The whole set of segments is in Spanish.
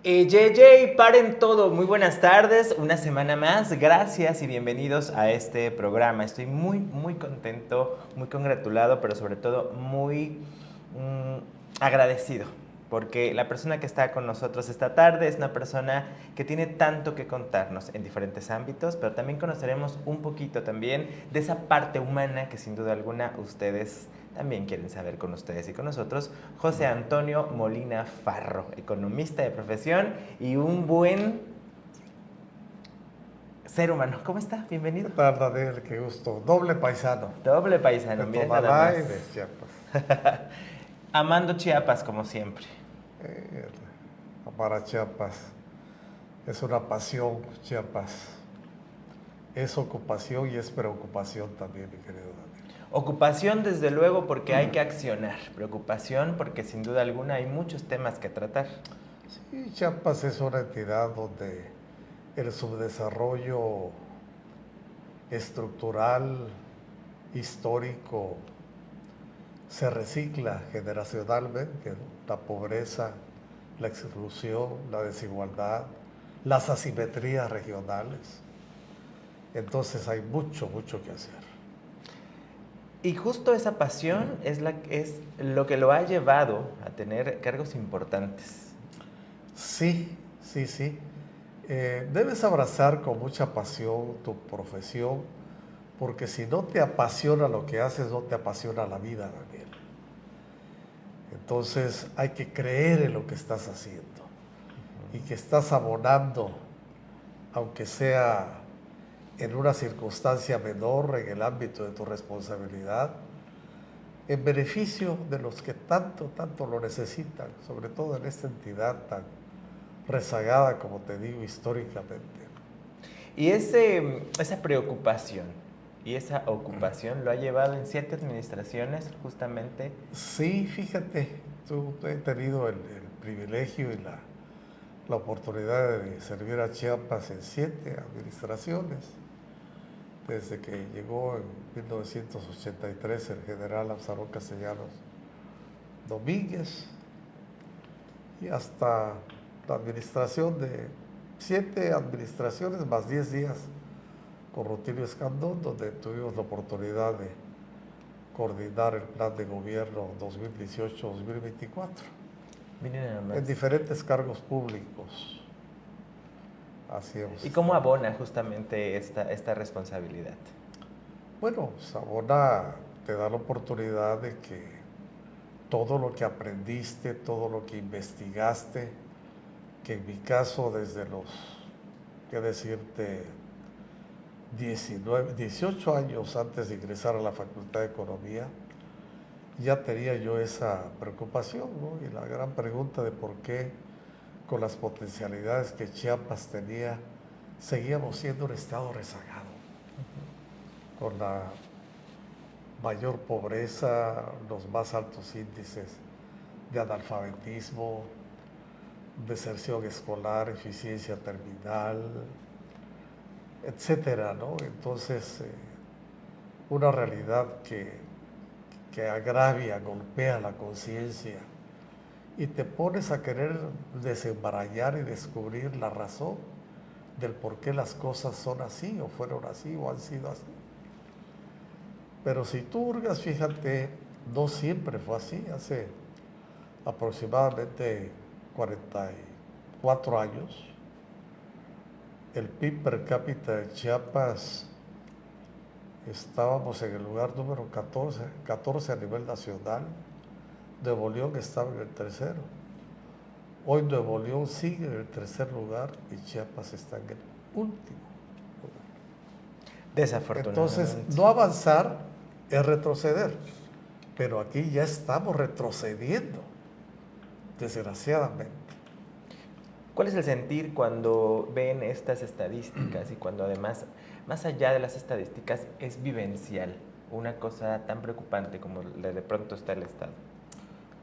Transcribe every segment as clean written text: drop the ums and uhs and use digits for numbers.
Yey, paren todo. Muy buenas tardes, una semana más. Gracias y bienvenidos a este programa. Estoy muy contento, muy congratulado, pero sobre todo muy agradecido. Porque la persona que está con nosotros esta tarde es una persona que tiene tanto que contarnos en diferentes ámbitos, pero también conoceremos un poquito también de esa parte humana que sin duda alguna ustedes también quieren saber con ustedes y con nosotros. José Antonio Molina Farro, economista de profesión y un buen ser humano. ¿Cómo está? ¿Qué Bienvenido. tal, Daniel? Qué gusto. Doble paisano. Doble De paisano, miren nada Tonalá y más. de Chiapas. Amando Chiapas como siempre. Eh, Amar a Chiapas es una pasión, Chiapas. Es ocupación y es preocupación también, mi querido Daniel. Ocupación desde luego porque hay que accionar. Preocupación porque sin duda alguna hay muchos temas que tratar. Sí, Chiapas es una entidad donde el subdesarrollo estructural, histórico, se recicla generacionalmente, ¿no? La pobreza, la exclusión, la desigualdad, las asimetrías regionales. Entonces hay mucho que hacer. Y justo esa pasión es lo que lo ha llevado a tener cargos importantes. Sí. Debes abrazar con mucha pasión tu profesión, porque si no te apasiona lo que haces, no te apasiona la vida, Daniel. Entonces hay que creer en lo que estás haciendo y que estás abonando, aunque sea en una circunstancia menor en el ámbito de tu responsabilidad, en beneficio de los que tanto lo necesitan, sobre todo en esta entidad tan rezagada, como te digo, históricamente. Y esa preocupación y esa ocupación lo ha llevado en 7 administraciones justamente. Sí, fíjate, tú he tenido el privilegio y la oportunidad de servir a Chiapas en 7 administraciones, desde que llegó en 1983 el general Absalón Castellanos Domínguez y hasta la administración de 7 administraciones más 10 días con Rutilio Escandón, donde tuvimos la oportunidad de coordinar el plan de gobierno 2018-2024 Miren nada en más. diferentes cargos públicos. Así hemos ¿Y cómo estado. abona justamente esta responsabilidad? Bueno, Sabona te da la oportunidad de que todo lo que aprendiste, todo lo que investigaste, que en mi caso desde los, qué decirte, 18 años antes de ingresar a la Facultad de Economía, ya tenía yo esa preocupación, ¿no? Y la gran pregunta de por qué, con las potencialidades que Chiapas tenía, seguíamos siendo un estado rezagado, con la mayor pobreza, los más altos índices de analfabetismo, deserción escolar, eficiencia terminal, etcétera, ¿no? Entonces, una realidad que agravia, golpea la conciencia y te pones a querer desenmarañar y descubrir la razón del por qué las cosas son así o fueron así o han sido así. Pero si tú hurgas, fíjate, no siempre fue así. Hace aproximadamente 44 años, el PIB per cápita de Chiapas estábamos en el lugar número 14 a nivel nacional. Nuevo León estaba en el tercero. Hoy Nuevo León sigue en el tercer lugar y Chiapas está en el último lugar. Entonces, Desafortunadamente. no avanzar es retroceder, pero aquí ya estamos retrocediendo, desgraciadamente. ¿Cuál es el sentir cuando ven estas estadísticas y cuando además, más allá de las estadísticas, es vivencial? Una cosa tan preocupante como de pronto está el Estado.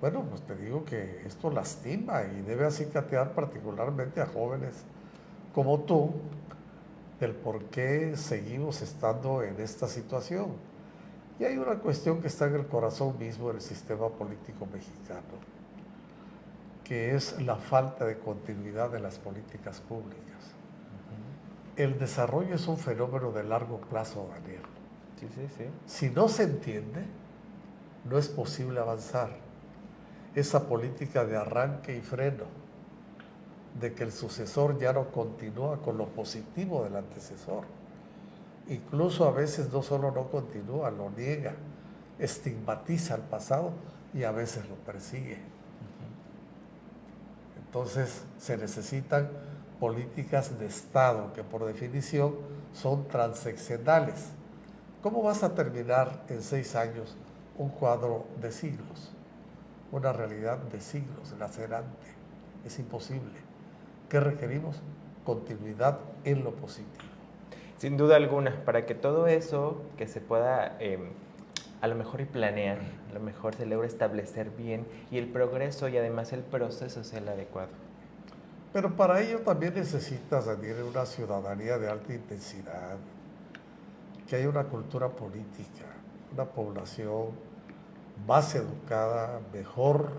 Bueno, pues te digo que esto lastima y debe acicatear particularmente a jóvenes como tú, del por qué seguimos estando en esta situación. Y hay una cuestión que está en el corazón mismo del sistema político mexicano, que es la falta de continuidad de las políticas públicas. El desarrollo es un fenómeno de largo plazo, Daniel. Sí, sí, sí. Si no se entiende, no es posible avanzar. Esa política de arranque y freno, de que el sucesor ya no continúa con lo positivo del antecesor. Incluso a veces no solo no continúa, lo niega, estigmatiza el pasado y a veces lo persigue. Entonces se necesitan políticas de Estado que por definición son transeccionales. ¿Cómo vas a terminar en 6 años un cuadro de siglos? Una realidad de siglos, lacerante. Es imposible. ¿Qué requerimos? Continuidad en lo positivo. Sin duda alguna, para que todo eso que se pueda a lo mejor y planear, a lo mejor se logra establecer bien y el progreso y además el proceso sea el adecuado. Pero para ello también necesitas, Daniel, una ciudadanía de alta intensidad, que haya una cultura política, una población más educada, mejor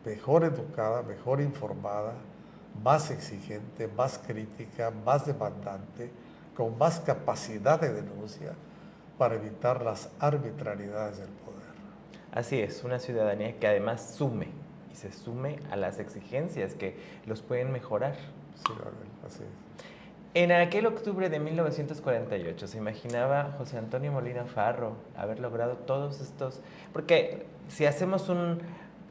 educada, mejor informada, más exigente, más crítica, más demandante, con más capacidad de denuncia para evitar las arbitrariedades del poder. Así es, una ciudadanía que además sume y se sume a las exigencias que los pueden mejorar. Sí, así es. En aquel octubre de 1948, ¿se imaginaba José Antonio Molina Farro haber logrado todos estos? Porque si hacemos un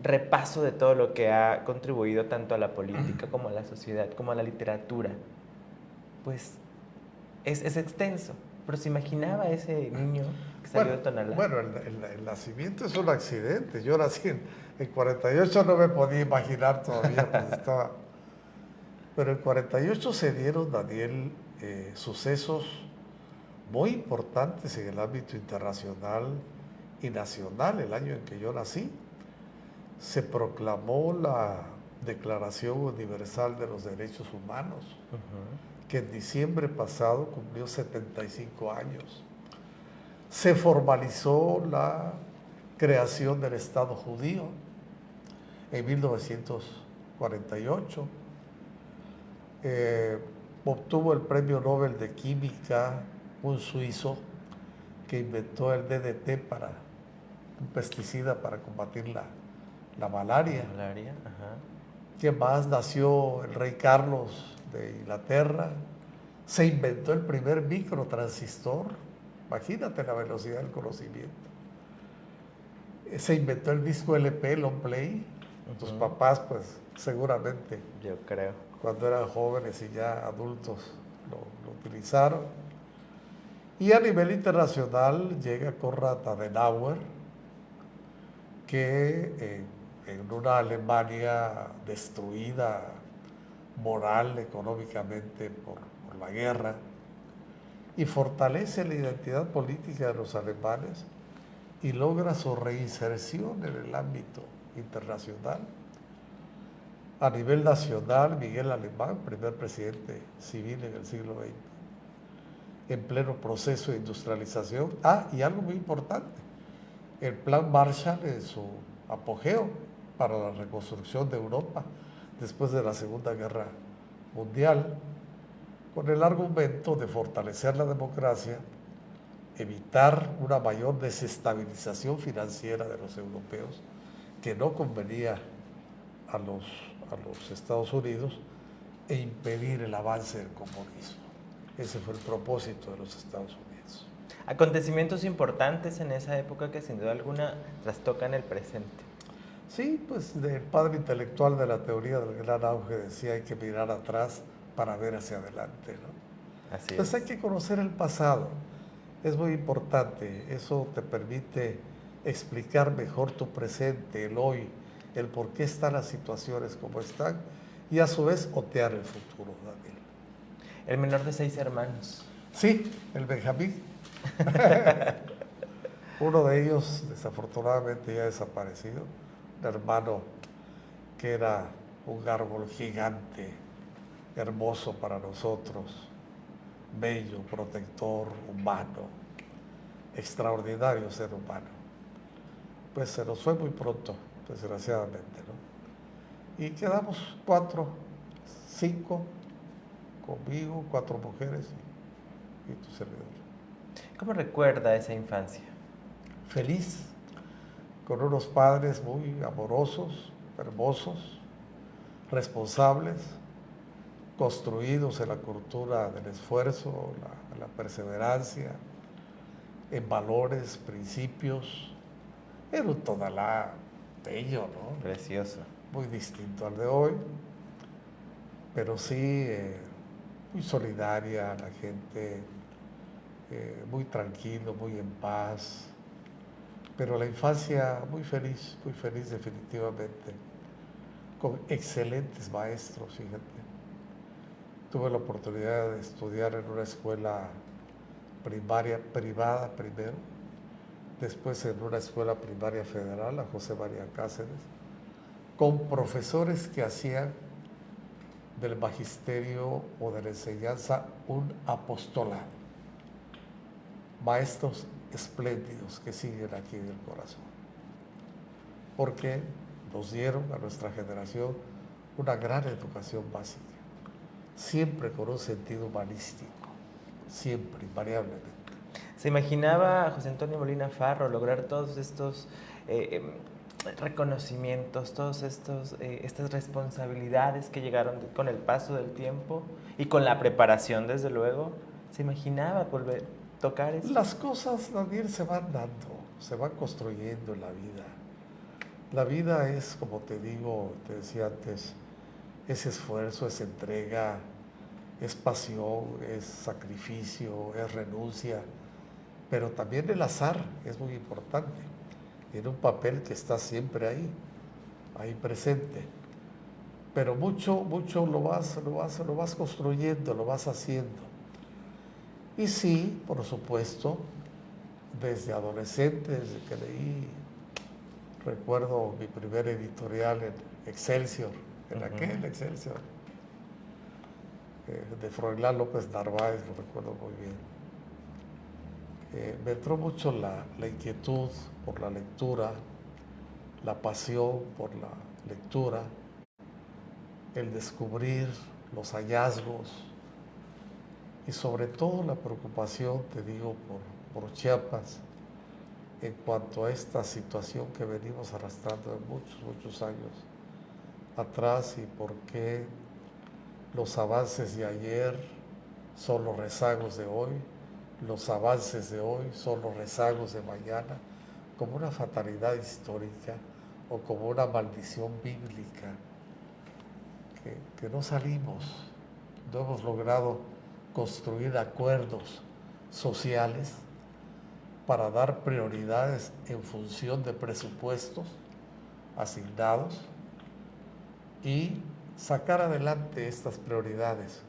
repaso de todo lo que ha contribuido tanto a la política como a la sociedad, como a la literatura, pues es extenso. Pero ¿se imaginaba ese niño que salió de Tonalá? Bueno, el nacimiento es un accidente. Yo nací en 48, no me podía imaginar todavía, pues estaba... Pero en 48 se dieron, Daniel, sucesos muy importantes en el ámbito internacional y nacional. El año en que yo nací, se proclamó la Declaración Universal de los Derechos Humanos, que en diciembre pasado cumplió 75 años. Se formalizó la creación del Estado judío en 1948. Obtuvo el premio Nobel de Química un suizo que inventó el DDT, un pesticida para combatir la malaria. ¿Qué más? Nació el rey Carlos de Inglaterra. Se inventó el primer microtransistor. Imagínate la velocidad del conocimiento. Se inventó el disco LP, long play. Tus papás, pues, seguramente. Yo creo. Cuando eran jóvenes y ya adultos lo utilizaron. Y a nivel internacional llega Konrad Adenauer, que en una Alemania destruida moral, económicamente por la guerra, y fortalece la identidad política de los alemanes y logra su reinserción en el ámbito internacional. A nivel nacional, Miguel Alemán, primer presidente civil en el siglo XX, en pleno proceso de industrialización. Y algo muy importante, el Plan Marshall en su apogeo para la reconstrucción de Europa después de la Segunda Guerra Mundial, con el argumento de fortalecer la democracia, evitar una mayor desestabilización financiera de los europeos, que no convenía a los Estados Unidos, e impedir el avance del comunismo. Ese fue el propósito de los Estados Unidos. Acontecimientos importantes en esa época que sin duda alguna trastocan el presente. Sí, pues el padre intelectual de la teoría del gran auge decía: hay que mirar atrás para ver hacia adelante, ¿no? Así es. Entonces hay que conocer el pasado. Es muy importante. Eso te permite explicar mejor tu presente, el hoy, el por qué están las situaciones como están, y a su vez otear el futuro, Daniel. El menor de 6 hermanos. Sí, el Benjamín. Uno de ellos desafortunadamente ya desaparecido, un hermano que era un árbol gigante, hermoso para nosotros, bello, protector, humano, extraordinario ser humano. Pues se nos fue muy pronto, desgraciadamente, ¿no? Y quedamos 4, 5, conmigo, 4 mujeres y tu servidor. ¿Cómo recuerda esa infancia? Feliz, con unos padres muy amorosos, hermosos, responsables, construidos en la cultura del esfuerzo, la perseverancia, en valores, principios. Era un tonalá bello, ¿no? Precioso. Muy distinto al de hoy, pero sí muy solidaria la gente, muy tranquilo, muy en paz. Pero la infancia muy feliz definitivamente, con excelentes maestros, fíjate. Tuve la oportunidad de estudiar en una escuela primaria privada primero, después en una escuela primaria federal, la José María Cáceres, con profesores que hacían del magisterio o de la enseñanza un apostolado. Maestros espléndidos que siguen aquí en el corazón, porque nos dieron a nuestra generación una gran educación básica, siempre con un sentido humanístico, siempre, invariablemente. ¿Se imaginaba José Antonio Molina Farro lograr todos estos reconocimientos, todos estas responsabilidades que llegaron con el paso del tiempo y con la preparación, desde luego? ¿Se imaginaba volver a tocar eso? Las cosas, Daniel, se van dando, se van construyendo en la vida. La vida es, como te digo, te decía antes, es esfuerzo, es entrega, es pasión, es sacrificio, es renuncia, pero también el azar es muy importante. Tiene un papel que está siempre ahí presente. Pero mucho lo vas construyendo, lo vas haciendo. Y sí, por supuesto, desde adolescente, desde que leí, recuerdo mi primer editorial en Excelsior, en aquel Excelsior, de Froilán López Narváez, lo recuerdo muy bien. Me entró mucho la inquietud por la lectura, la pasión por la lectura, el descubrir los hallazgos y sobre todo la preocupación, te digo, por Chiapas en cuanto a esta situación que venimos arrastrando de muchos años atrás y por qué los avances de ayer son los rezagos de hoy, los avances de hoy son los rezagos de mañana, como una fatalidad histórica o como una maldición bíblica, que no salimos, no hemos logrado construir acuerdos sociales para dar prioridades en función de presupuestos asignados y sacar adelante estas prioridades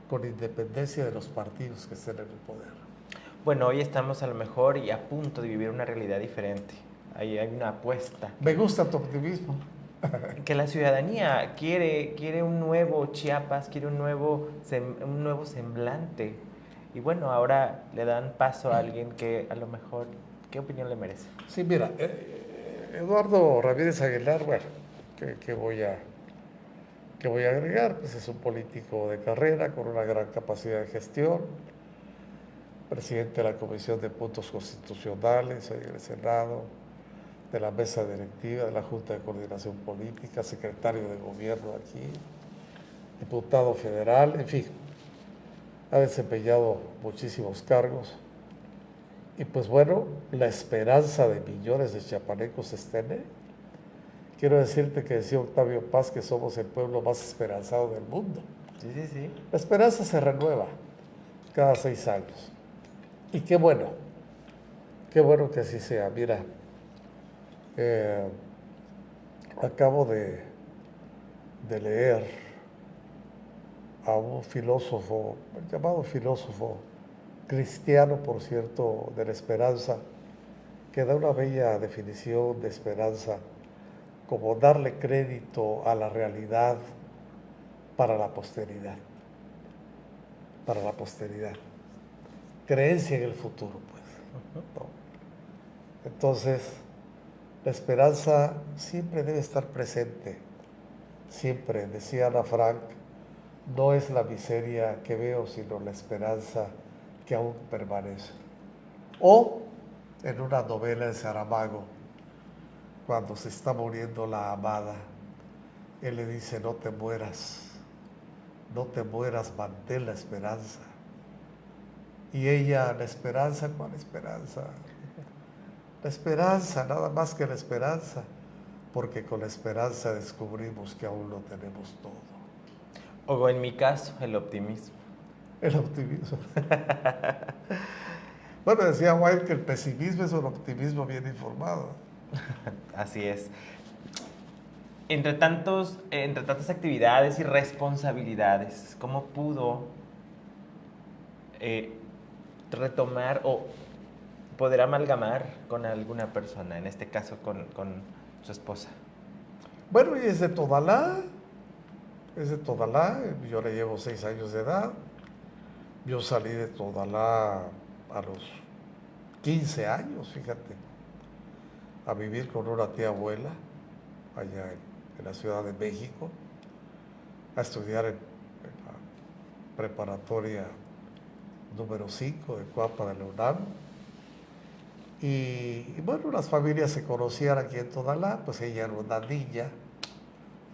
con independencia de los partidos que estén en el poder. Bueno, hoy estamos a lo mejor y a punto de vivir una realidad diferente. Hay una apuesta. Me gusta tu optimismo. Que la ciudadanía quiere un nuevo Chiapas, quiere un nuevo semblante. Y bueno, ahora le dan paso a alguien que a lo mejor, ¿qué opinión le merece? Sí, mira, Eduardo Ramírez Aguilar, bueno, ¿qué voy a agregar? Pues es un político de carrera con una gran capacidad de gestión, presidente de la Comisión de Puntos Constitucionales ahí en el Senado, de la mesa directiva, de la Junta de Coordinación Política, secretario de Gobierno aquí, diputado federal, en fin, ha desempeñado muchísimos cargos. Y pues bueno, la esperanza de millones de chiapanecos está en él. Quiero decirte que decía Octavio Paz que somos el pueblo más esperanzado del mundo. Sí. La esperanza se renueva cada 6 años. Y qué bueno que así sea. Mira, acabo de leer a un filósofo, llamado filósofo cristiano, por cierto, de la esperanza, que da una bella definición de esperanza, como darle crédito a la realidad para la posteridad. Para la posteridad. Creencia en el futuro, pues. ¿No? Entonces, la esperanza siempre debe estar presente Siempre decía Ana Frank, no es la miseria que veo, sino la esperanza que aún permanece. O en una novela de Saramago, cuando se está muriendo la amada, él le dice, no te mueras, mantén la esperanza. Y ella, la esperanza, ¿cuál esperanza? La esperanza, nada más que la esperanza, porque con la esperanza descubrimos que aún no tenemos todo. O en mi caso, el optimismo. El optimismo. Bueno, decía Wilde que el pesimismo es un optimismo bien informado. Así es. Entre tantas actividades y responsabilidades, ¿cómo pudo retomar o poder amalgamar con alguna persona, en este caso con su esposa? Bueno, y es de Todalá, yo le llevo 6 años de edad. Yo salí de Todalá a los 15 años, fíjate, a vivir con una tía abuela allá en la Ciudad de México, a estudiar en la preparatoria número 5 de Cuapa de la UNAM. Y bueno, las familias se conocían aquí en Todalá, pues ella era una niña,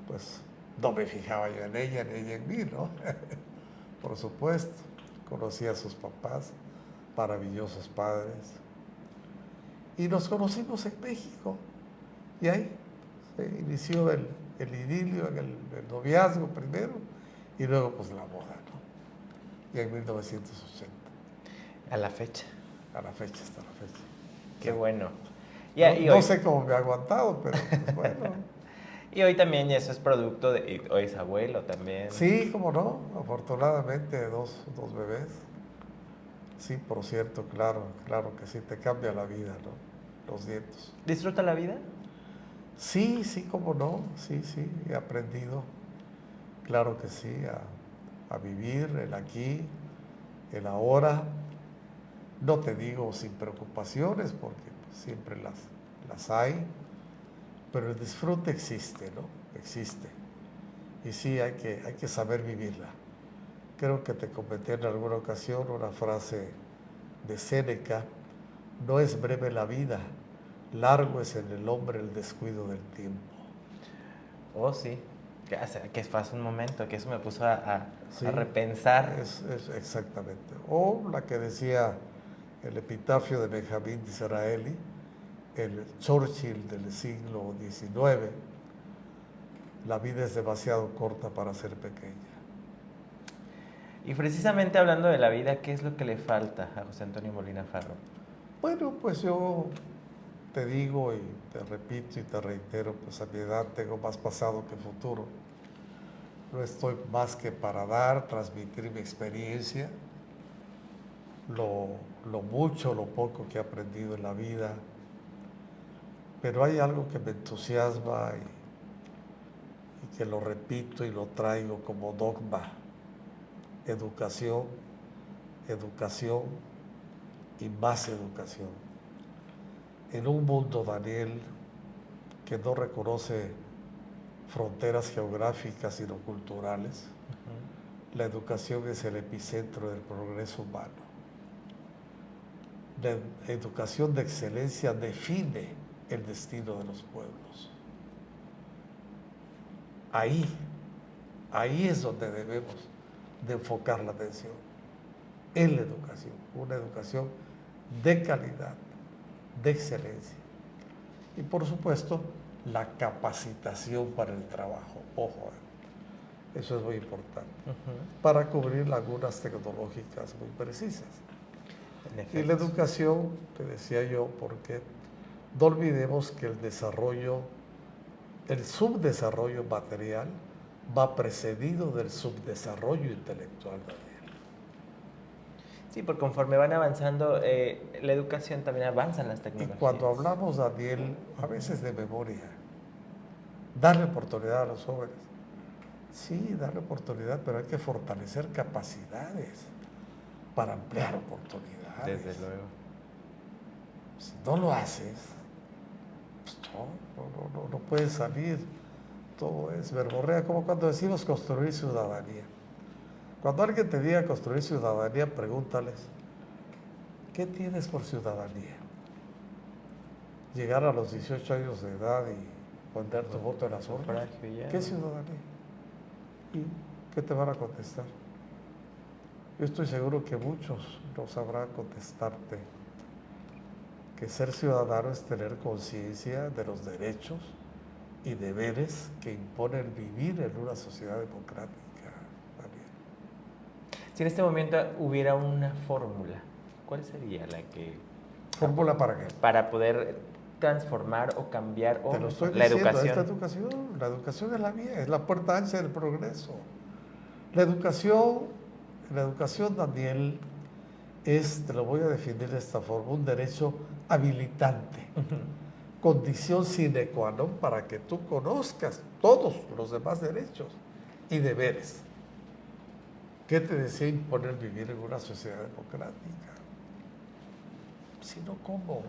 pues no me fijaba yo en ella ni ella en mí, ¿no? Por supuesto, conocí a sus papás, maravillosos padres, y nos conocimos en México, y ahí se inició el idilio, el noviazgo primero, y luego pues la boda, ¿no? Y en 1980. A la fecha. A la fecha, hasta la fecha. Qué sí. Bueno. No sé cómo me ha aguantado, pero pues, bueno. Y hoy también eso es producto de... Hoy es abuelo también. Sí, cómo no. Afortunadamente, dos bebés. Sí, por cierto, claro que sí, te cambia la vida, ¿no? Los nietos. ¿Disfruta la vida? Sí, cómo no. Sí, he aprendido, claro que sí, a vivir el aquí, el ahora. No te digo sin preocupaciones, porque siempre las hay, pero el disfrute existe, ¿no? Existe. Y sí, hay que saber vivirla. Creo que te comenté en alguna ocasión una frase de Séneca, no es breve la vida, largo es en el hombre el descuido del tiempo. Oh, sí, que fue hace un momento, que eso me puso a repensar. Es exactamente. O la que decía el epitafio de Benjamín Disraeli, el Churchill del siglo XIX, la vida es demasiado corta para ser pequeña. Y precisamente hablando de la vida, ¿qué es lo que le falta a José Antonio Molina Farro? Bueno, pues yo te digo y te repito y te reitero, pues a mi edad tengo más pasado que futuro. No estoy más que para transmitir mi experiencia, lo mucho, lo poco que he aprendido en la vida, pero hay algo que me entusiasma y que lo repito y lo traigo como dogma: educación, educación y más educación. En un mundo, Daniel, que no reconoce fronteras geográficas sino culturales, la educación es el epicentro del progreso humano. La educación de excelencia define el destino de los pueblos. Ahí es donde debemos de enfocar la atención, en la educación, una educación de calidad, de excelencia. Y por supuesto, la capacitación para el trabajo. Ojo, eso es muy importante, para cubrir lagunas tecnológicas muy precisas. Y la educación, te decía yo, porque no olvidemos que el subdesarrollo material va precedido del subdesarrollo intelectual, Daniel. Sí, porque conforme van avanzando, la educación también avanza en las tecnologías. Y cuando hablamos, Daniel, a veces de memoria, darle oportunidad a los jóvenes. Sí, darle oportunidad, pero hay que fortalecer capacidades para ampliar oportunidades. Desde luego. Si no lo haces, pues no puedes salir. todo es verborrea, como cuando decimos construir ciudadanía. Cuando alguien te diga construir ciudadanía, pregúntales, ¿qué tienes por ciudadanía? Llegar a los 18 años de edad y poner tu voto en las urnas. ¿Qué es ciudadanía? ¿Y qué te van a contestar? Yo estoy seguro que muchos no sabrán contestarte que ser ciudadano es tener conciencia de los derechos y deberes que impone el vivir en una sociedad democrática, Daniel. Si en este momento hubiera una fórmula, ¿cuál sería la que... ¿Fórmula para qué? Para poder transformar o cambiar Te lo estoy la diciendo, educación. La educación es la vía, es la puerta ancha del progreso. La educación, Daniel, es, te lo voy a definir de esta forma, un derecho habilitante, condición sine qua non para que tú conozcas todos los demás derechos y deberes. ¿Qué te desea imponer vivir en una sociedad democrática? Si no, ¿cómo?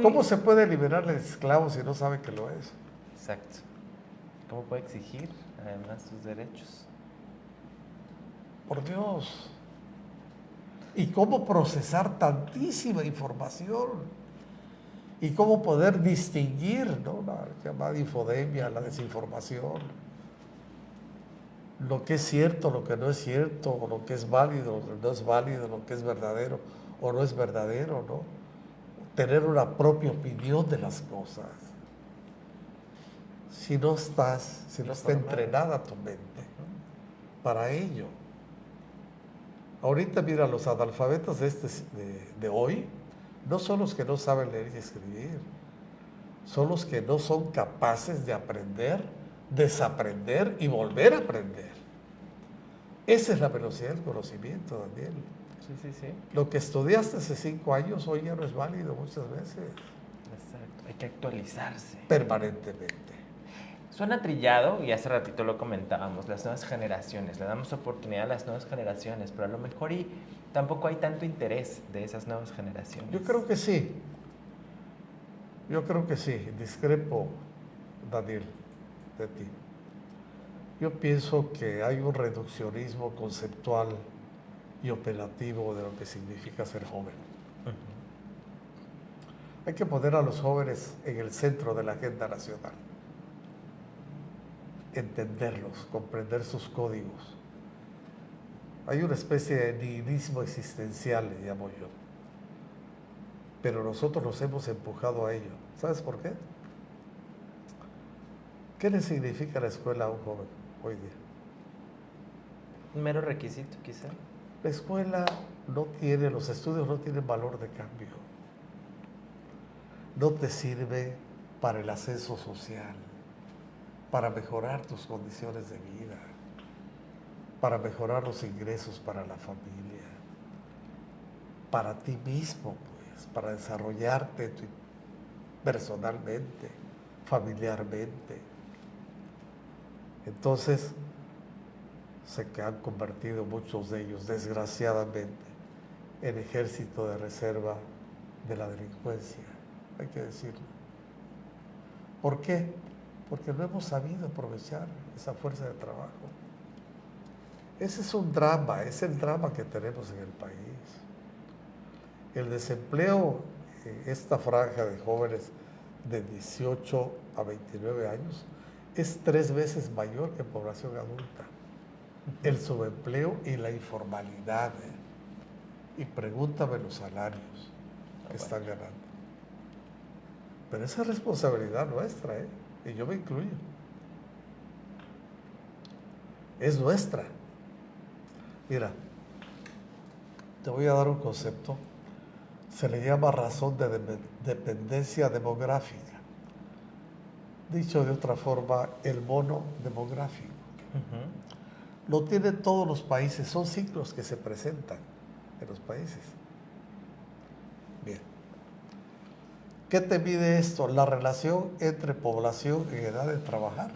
¿Cómo se puede liberar al esclavo si no sabe que lo es? Exacto. ¿Cómo puede exigir además sus derechos? Por Dios. ¿Y cómo procesar tantísima información? ¿Y cómo poder distinguir, ¿no?, la llamada infodemia, la desinformación? Lo que es cierto, lo que no es cierto, lo que es válido, lo que no es válido, lo que es verdadero o no es verdadero, ¿no? Tener una propia opinión de las cosas. Si no está entrenada tu mente para ello. Ahorita, mira, los analfabetos de hoy no son los que no saben leer y escribir, son los que no son capaces de aprender, desaprender y volver a aprender. Esa es la velocidad del conocimiento, Daniel. Sí. Lo que estudiaste hace 5 años hoy ya no es válido muchas veces. Exacto, hay que actualizarse. Permanentemente. Suena trillado, y hace ratito lo comentábamos, las nuevas generaciones, le damos oportunidad a las nuevas generaciones, pero a lo mejor tampoco hay tanto interés de esas nuevas generaciones. Yo creo que sí. Discrepo, Daniel, de ti. Yo pienso que hay un reduccionismo conceptual y operativo de lo que significa ser joven. Hay que poner a los jóvenes en el centro de la agenda nacional. Entenderlos, comprender sus códigos. Hay una especie de nihilismo existencial, le llamo yo. Pero nosotros los hemos empujado a ello. ¿Sabes por qué? ¿Qué le significa la escuela a un joven hoy día? Un mero requisito, quizá. La escuela los estudios no tienen valor de cambio. No te sirve para el ascenso social, para mejorar tus condiciones de vida, para mejorar los ingresos para la familia, para ti mismo, pues, para desarrollarte personalmente, familiarmente. Entonces, se han convertido muchos de ellos, desgraciadamente, en ejército de reserva de la delincuencia, hay que decirlo. ¿Por qué? Porque no hemos sabido aprovechar esa fuerza de trabajo. Ese es un drama, es el drama que tenemos en el país. El desempleo, esta franja de jóvenes de 18 a 29 años, es 3 veces mayor que en población adulta. El subempleo y la informalidad. Y pregúntame los salarios que están ganando. Pero esa es responsabilidad nuestra, y yo me incluyo. Es nuestra. Mira, te voy a dar un concepto. Se le llama razón de dependencia demográfica. Dicho de otra forma, el mono demográfico. Lo tienen todos los países, son ciclos que se presentan en los países. Bien. ¿Qué te mide esto? La relación entre población en edad de trabajar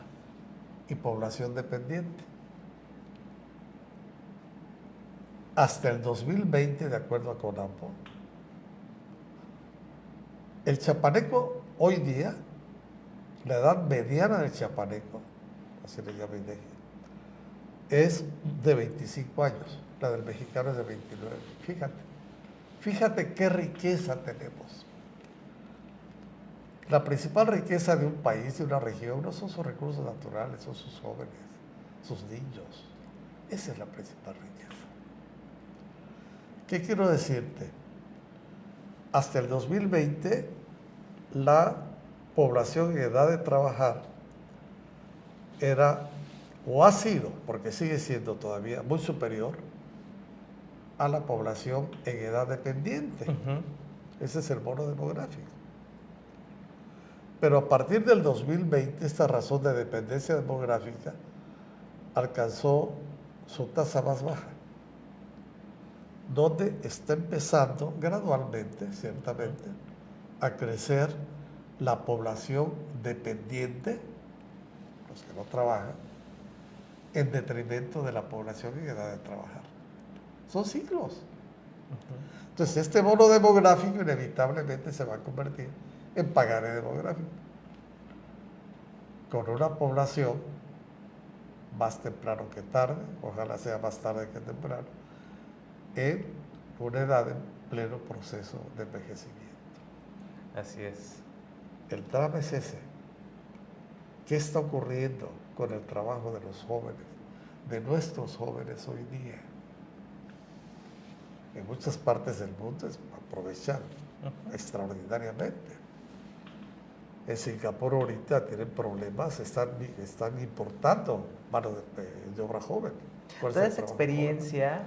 y población dependiente. Hasta el 2020, de acuerdo a CONAMPO, el chapaneco hoy día La edad mediana del chiapaneco, así le llama INEGI, es de 25 años. La del mexicano es de 29. Fíjate qué riqueza tenemos. La principal riqueza de un país, de una región, no son sus recursos naturales, son sus jóvenes, sus niños. Esa es la principal riqueza. ¿Qué quiero decirte? Hasta el 2020, la población en edad de trabajar era, o ha sido, porque sigue siendo todavía muy superior a la población en edad dependiente. Ese es el bono demográfico. Pero a partir del 2020, esta razón de dependencia demográfica alcanzó su tasa más baja, donde está empezando gradualmente, ciertamente, a crecer la población dependiente, los que no trabajan, en detrimento de la población en edad de trabajar. Son siglos. Entonces, este bono demográfico inevitablemente se va a convertir en pagaré demográfico, con una población más temprano que tarde, ojalá sea más tarde que temprano, en una edad en pleno proceso de envejecimiento. Así es. El drama es ese. ¿Qué está ocurriendo con el trabajo de los jóvenes, de nuestros jóvenes hoy día? En muchas partes del mundo aprovechan extraordinariamente. En Singapur ahorita tienen problemas, están importando mano de obra joven. Dada esa experiencia,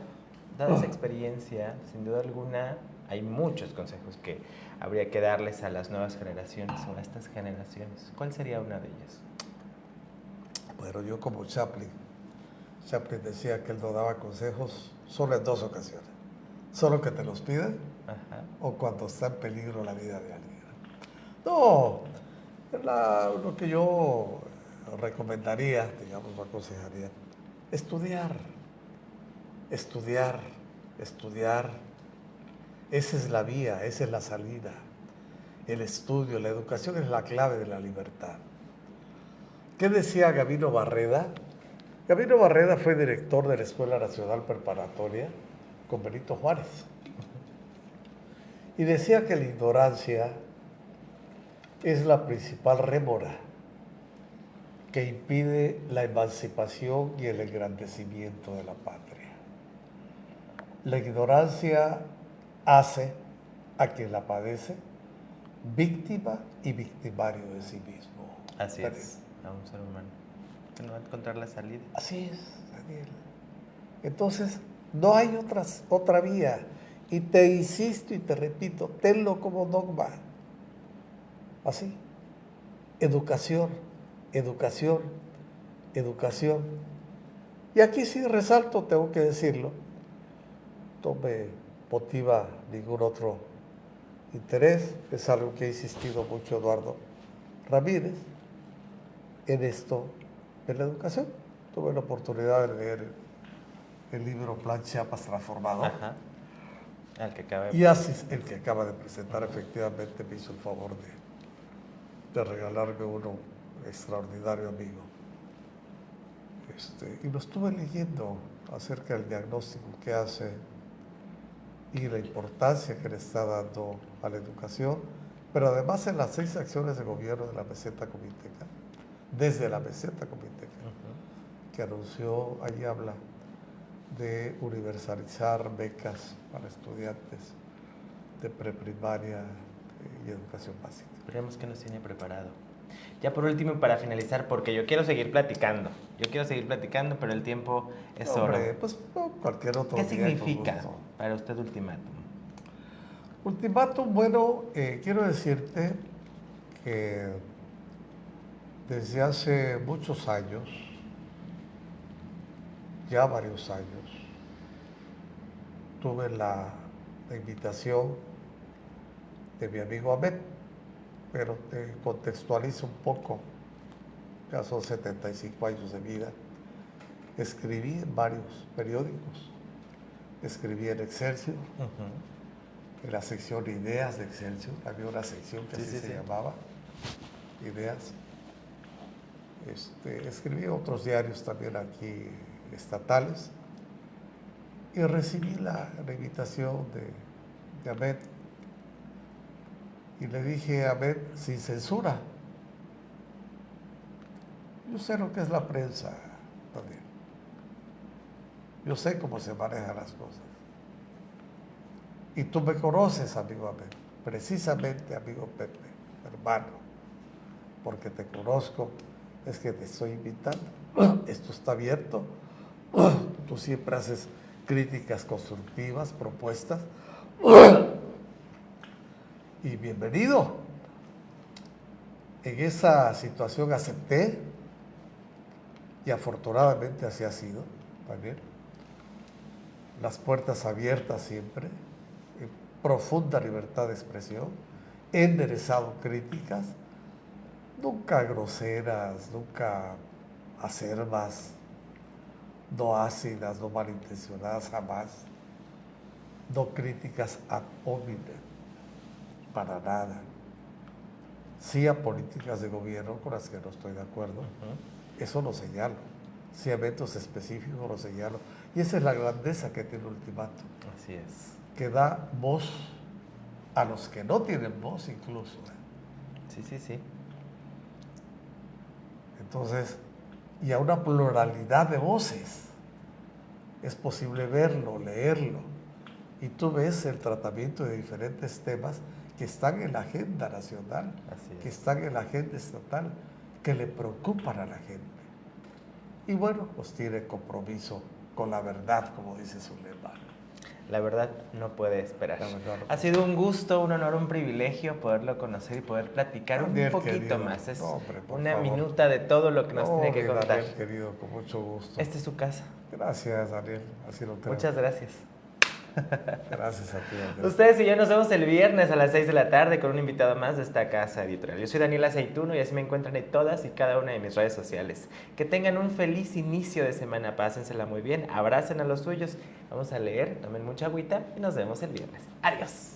sin duda alguna, hay muchos consejos que habría que darles a las nuevas generaciones o a estas generaciones. ¿Cuál sería una de ellas? Bueno, yo como Chaplin decía que él no daba consejos solo en 2 ocasiones. Solo que te los piden o cuando está en peligro la vida de alguien. No, lo que yo recomendaría, digamos, o aconsejaría, estudiar. Esa es la vía, esa es la salida. El estudio, la educación es la clave de la libertad. ¿Qué decía Gabino Barreda? Gabino Barreda fue director de la Escuela Nacional Preparatoria con Benito Juárez. Y decía que la ignorancia es la principal rémora que impide la emancipación y el engrandecimiento de la patria. La ignorancia hace a quien la padece víctima y victimario de sí mismo. Así es, a un ser humano que no va a encontrar la salida. Así es, Daniel. Entonces, no hay otra vía. Y te insisto y te repito, tenlo como dogma. Así. Educación. Y aquí sí resalto, tengo que decirlo, no me motiva ningún otro interés, es algo que ha insistido mucho Eduardo Ramírez en esto de la educación. Tuve la oportunidad de leer el libro Plan Chiapas Transformador. El que acaba de presentar, efectivamente me hizo el favor de regalarme uno extraordinario amigo. Y lo estuve leyendo acerca del diagnóstico que hace y la importancia que le está dando a la educación, pero además en las 6 acciones de gobierno de la meseta comiteca, desde la meseta comiteca, que anunció, ahí habla de universalizar becas para estudiantes de preprimaria y educación básica. Esperemos que nos tiene preparado. Ya por último, para finalizar, porque yo quiero seguir platicando, pero el tiempo es oro. Pues cualquier otro ¿Qué día, significa para usted ultimátum? Ultimátum, bueno, quiero decirte que desde hace muchos años, ya varios años, tuve la invitación de mi amigo Ahmed, pero te contextualizo un poco, ya son 75 años de vida. Escribí en varios periódicos, escribí en Excelsior, en la sección Ideas de Excelsior, había una sección que así se llamaba, Ideas. escribí otros diarios también aquí estatales y recibí la invitación de Ahmed y le dije a Ahmed sin censura, yo sé lo que es la prensa también, yo sé cómo se manejan las cosas y tú me conoces, amigo Ahmed, precisamente, amigo Pepe, hermano, porque te conozco, es que te estoy invitando. Esto está abierto. Tú siempre haces críticas constructivas, propuestas. Y bienvenido. En esa situación acepté y afortunadamente así ha sido también. Las puertas abiertas siempre, en profunda libertad de expresión. He enderezado críticas, nunca groseras, nunca acerbas, no ácidas, no malintencionadas, jamás. No críticas ad hominem, para nada. Sí a políticas de gobierno con las que no estoy de acuerdo, eso lo señalo. Sí a eventos específicos lo señalo. Y esa es la grandeza que tiene Ultimátum. Así es. Que da voz a los que no tienen voz incluso. Sí, sí, sí. Entonces, y a una pluralidad de voces. Es posible verlo, leerlo. Y tú ves el tratamiento de diferentes temas que están en la agenda nacional, que están en la agenda estatal, que le preocupan a la gente. Y bueno, pues tiene compromiso con la verdad, como dice su lema. La verdad no puede esperar. La verdad no Ha sido un gusto, un honor, un privilegio poderlo conocer y poder platicar Gabriel, un poquito querido. más. Es No, hombre, por una favor. minuta de todo lo que nos tiene que contar. Gabriel, querido, con mucho gusto. Esta es su casa. Gracias, Daniel. Así lo creo. Muchas gracias. Gracias a ti, Daniel. Ustedes y yo nos vemos el viernes a las 6 de la tarde con un invitado más de esta casa editorial. Yo soy Daniel Aceituno y así me encuentran en todas y cada una de mis redes sociales. Que tengan un feliz inicio de semana, pásensela muy bien, abracen a los suyos, vamos a leer, tomen mucha agüita y nos vemos el viernes. Adiós.